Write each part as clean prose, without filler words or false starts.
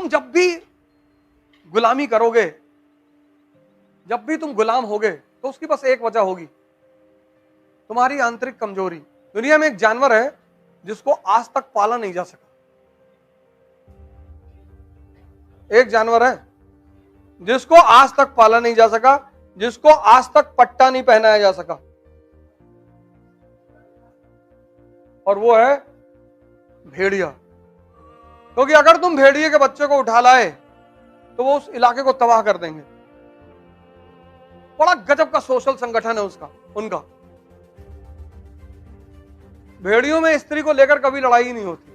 तुम जब भी गुलामी करोगे, जब भी तुम गुलाम होगे, तो उसकी बस एक वजह होगी, तुम्हारी आंतरिक कमजोरी। दुनिया में एक जानवर है जिसको आज तक पाला नहीं जा सका। एक जानवर है जिसको आज तक पाला नहीं जा सका, जिसको आज तक पट्टा नहीं पहनाया जा सका, और वो है भेड़िया। क्योंकि अगर तुम भेड़िए के बच्चे को उठा लाए तो वो उस इलाके को तबाह कर देंगे। बड़ा गजब का सोशल संगठन है उनका। भेड़ियों में स्त्री को लेकर कभी लड़ाई ही नहीं होती।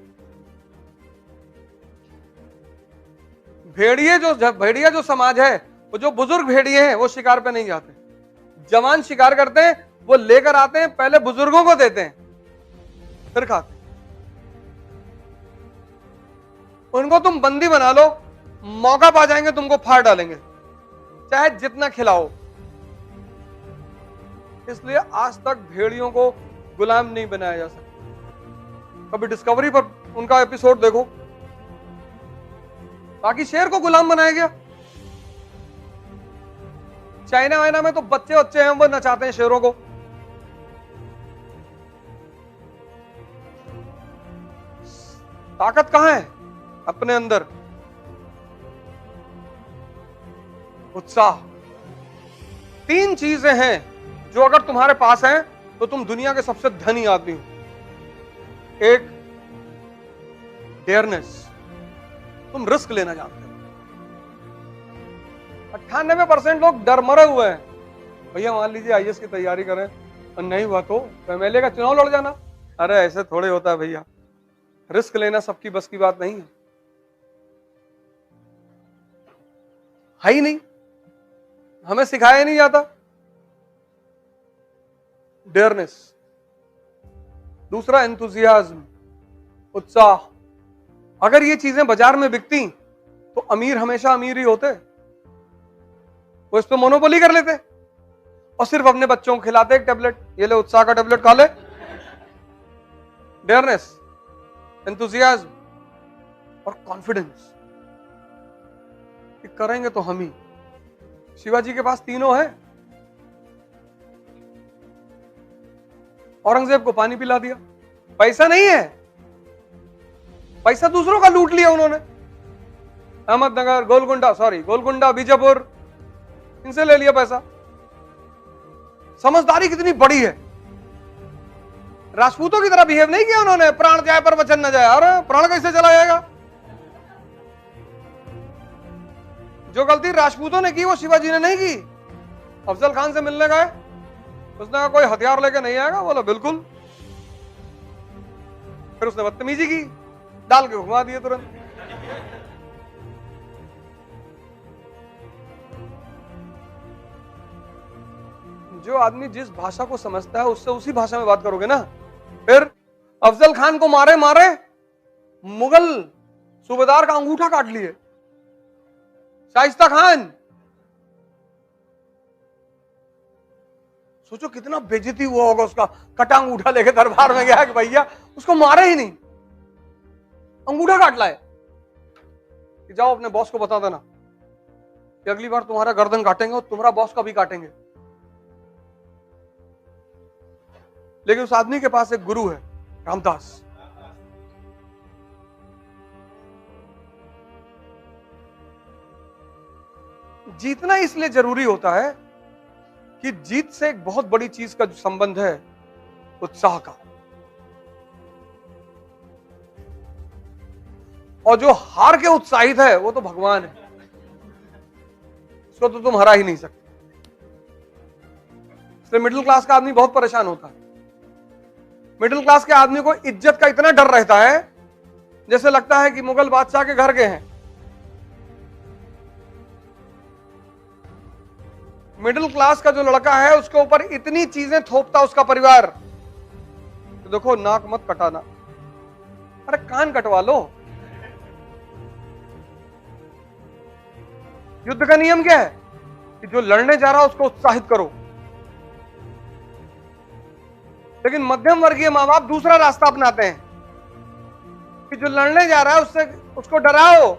भेड़िया जो समाज है, वो जो बुजुर्ग भेड़िए हैं, वो शिकार पे नहीं जाते। जवान शिकार करते हैं, वो लेकर आते हैं, पहले बुजुर्गों को देते हैं, फिर खाते हैं। उनको तुम बंदी बना लो, मौका पा जाएंगे तुमको फाड़ डालेंगे, चाहे जितना खिलाओ। इसलिए आज तक भेड़ियों को गुलाम नहीं बनाया जा सकता। कभी डिस्कवरी पर उनका एपिसोड देखो, बाकी शेर को गुलाम बनाया गया। चाइना वाइना में तो बच्चे हैं, वो नचाते हैं शेरों को। ताकत कहां है? अपने अंदर उत्साह। 3 चीजें हैं जो अगर तुम्हारे पास हैं तो तुम दुनिया के सबसे धनी आदमी हो। एक, डेयरनेस, तुम रिस्क लेना जानते हो। 98% लोग डर मरे हुए हैं। भैया मान लीजिए आईएएस की तैयारी करें और नहीं हुआ तो एमएलए का चुनाव लड़ जाना। अरे ऐसे थोड़े होता है भैया, रिस्क लेना सबकी बस की बात नहीं है ही नहीं, हमें सिखाया नहीं जाता डेयरनेस। दूसरा, एंथुजियाज्म, उत्साह। अगर ये चीजें बाजार में बिकती तो अमीर हमेशा अमीर ही होते। वो इस पे मोनोपोली कर लेते और सिर्फ अपने बच्चों को खिलाते एक टैबलेट, ये ले उत्साह का टैबलेट खा ले। डेयरनेस, एंथुजियाज्म और कॉन्फिडेंस कि करेंगे तो हम ही। शिवाजी के पास तीनों है। औरंगजेब को पानी पिला दिया, पैसा नहीं है, पैसा दूसरों का लूट लिया उन्होंने। अहमदनगर, गोलकुंडा, बीजापुर, इनसे ले लिया पैसा। समझदारी कितनी बड़ी है। राजपूतों की तरह बिहेव नहीं किया उन्होंने, प्राण जाए पर वचन न जाए। अरे प्राण कैसे चला जाएगा? जो गलती राजपूतों ने की वो शिवाजी ने नहीं की। अफजल खान से मिलने गए, उसने कहा कोई हथियार लेके नहीं आएगा, बोला बिल्कुल। फिर उसने बदतमीजी की, डाल के घुमा दिए तुरंत। जो आदमी जिस भाषा को समझता है उससे उसी भाषा में बात करोगे ना। फिर अफजल खान को मारे मुगल सूबेदार का अंगूठा काट लिए। शाइस्ता खान, सोचो कितना बेइज्जती हुआ होगा उसका। कटा अंगूठा लेके दरबार में गया कि भैया उसको मारे ही नहीं, अंगूठा काट लाए कि जाओ अपने बॉस को बता देना कि अगली बार तुम्हारा गर्दन काटेंगे और तुम्हारा बॉस का भी काटेंगे। लेकिन उस आदमी के पास एक गुरु है, रामदास। जीतना इसलिए जरूरी होता है कि जीत से एक बहुत बड़ी चीज का जो संबंध है, उत्साह का। और जो हार के उत्साहित है वो तो भगवान है, उसको तो तुम हरा ही नहीं सकते। इसलिए मिडिल क्लास का आदमी बहुत परेशान होता है। मिडिल क्लास के आदमी को इज्जत का इतना डर रहता है जैसे लगता है कि मुगल बादशाह के घर गए हैं। मिडिल क्लास का जो लड़का है उसके ऊपर इतनी चीजें थोपता उसका परिवार, तो देखो नाक मत कटाना, अरे कान कटवा लो। युद्ध का नियम क्या है कि जो लड़ने जा रहा है उसको उत्साहित करो। लेकिन मध्यम वर्गीय मां बाप दूसरा रास्ता अपनाते हैं कि जो लड़ने जा रहा है उसको डराओ,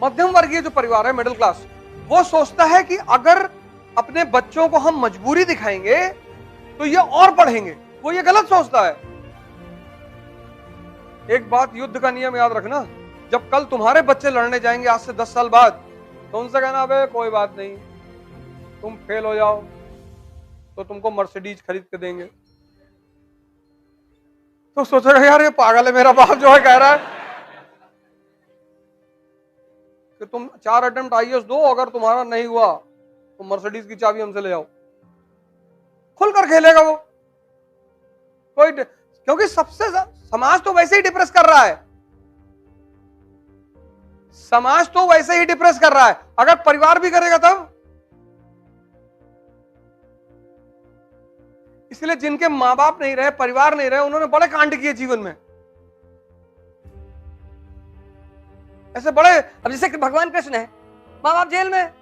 मध्यम वर्गीय जो परिवार है, मिडिल क्लास, वो सोचता है कि अगर अपने बच्चों को हम मजबूरी दिखाएंगे तो ये और पढ़ेंगे। वो ये गलत सोचता है। एक बात युद्ध का नियम याद रखना, जब कल तुम्हारे बच्चे लड़ने जाएंगे आज से 10 साल बाद, तो उनसे कहना अबे कोई बात नहीं, तुम फेल हो जाओ तो तुमको मर्सिडीज खरीद के देंगे। तो सोचेगा यार ये पागल है, मेरा बाप जो है कह रहा है कि तुम 4 अटेम्प्ट आईएएस दो, अगर तुम्हारा नहीं हुआ तो मर्सिडीज की चाबी हमसे ले आओ। खुलकर खेलेगा वो। कोई, क्योंकि सबसे समाज तो वैसे ही डिप्रेस कर रहा है। समाज तो वैसे ही डिप्रेस कर रहा है, अगर परिवार भी करेगा तब। इसलिए जिनके मां बाप नहीं रहे, परिवार नहीं रहे, उन्होंने बड़े कांड किए जीवन में, ऐसे बड़े। अब जैसे भगवान कृष्ण है, माँ बाप जेल में,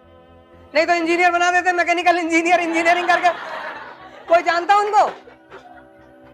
नहीं तो इंजीनियर बना देते, मैकेनिकल इंजीनियर, इंजीनियरिंग करके। कोई जानता उनको?